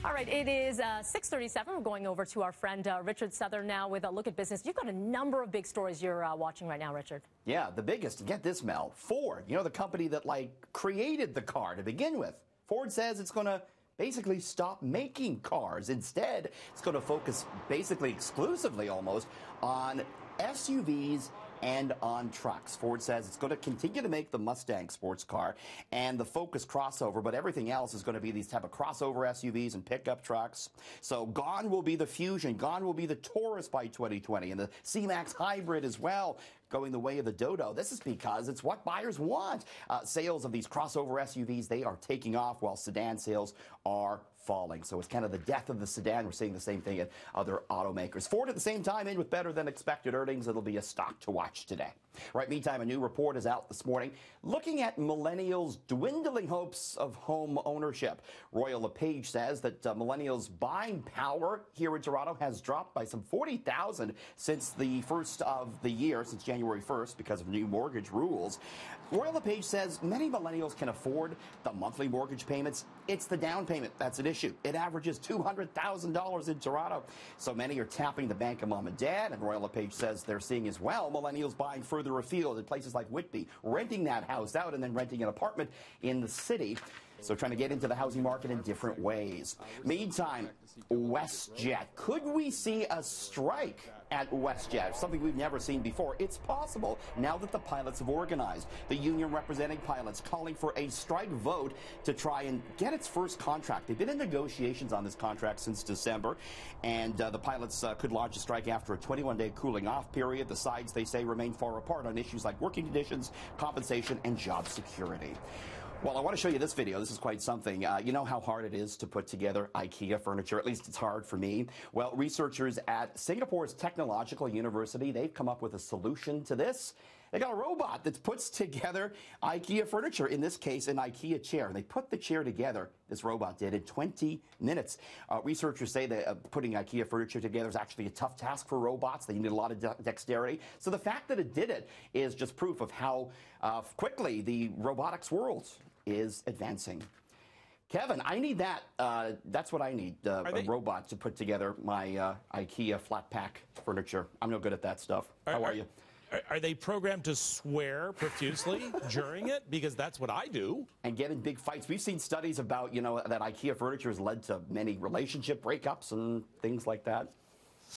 All right, it is 6:37. We're going over to our friend Richard Southern now with a look at business. You've got a number of big stories you're watching right now, Richard. Yeah, the biggest. Get this, Mel. Ford, the company that created the car to begin with. Ford says it's going to basically stop making cars. Instead, it's going to focus basically exclusively almost on SUVs and on trucks. Ford says it's going to continue to make the Mustang sports car and the Focus crossover, but everything else is going to be these type of crossover SUVs and pickup trucks. So gone will be the Fusion, gone will be the Taurus by 2020, and the C-Max Hybrid as well, going the way of the Dodo. This is because it's what buyers want. Sales of these crossover SUVs, they are taking off while sedan sales are falling. So it's kind of the death of the sedan. We're seeing the same thing at other automakers. Ford at the same time in with better than expected earnings. It'll be a stock to watch today. Right, meantime, a new report is out this morning looking at millennials' dwindling hopes of home ownership. Royal LePage says that millennials' buying power here in Toronto has dropped by some 40,000 since the first of the year, since January 1st, because of new mortgage rules. Royal LePage says many millennials can afford the monthly mortgage payments. It's the down payment that's an issue. It averages $200,000 in Toronto. So many are tapping the bank of mom and dad, and Royal LePage says they're seeing as well millennials buying further afield in places like Whitby, renting that house out and then renting an apartment in the city. So trying to get into the housing market in different ways. Meantime, WestJet. Could we see a strike at WestJet? Something we've never seen before. It's possible now that the pilots have organized. The union representing pilots calling for a strike vote to try and get its first contract. They've been in negotiations on this contract since December, and the pilots could launch a strike after a 21-day cooling off period. The sides, they say, remain far apart on issues like working conditions, compensation, and job security. Well, I want to show you this video. This is quite something. You know how hard it is to put together IKEA furniture? At least it's hard for me. Well, researchers at Singapore's Technological University, they've come up with a solution to this. They got a robot that puts together IKEA furniture, in this case, an IKEA chair. And they put the chair together, this robot did, in 20 minutes. Researchers say that putting IKEA furniture together is actually a tough task for robots. They need a lot of dexterity. So the fact that it did it is just proof of how quickly the robotics world is advancing. Kevin, I need that. That's what I need, a robot to put together my IKEA flat pack furniture. I'm no good at that stuff. How are you? Are they programmed to swear profusely during it? Because that's what I do. And get in big fights. We've seen studies about, that IKEA furniture has led to many relationship breakups and things like that.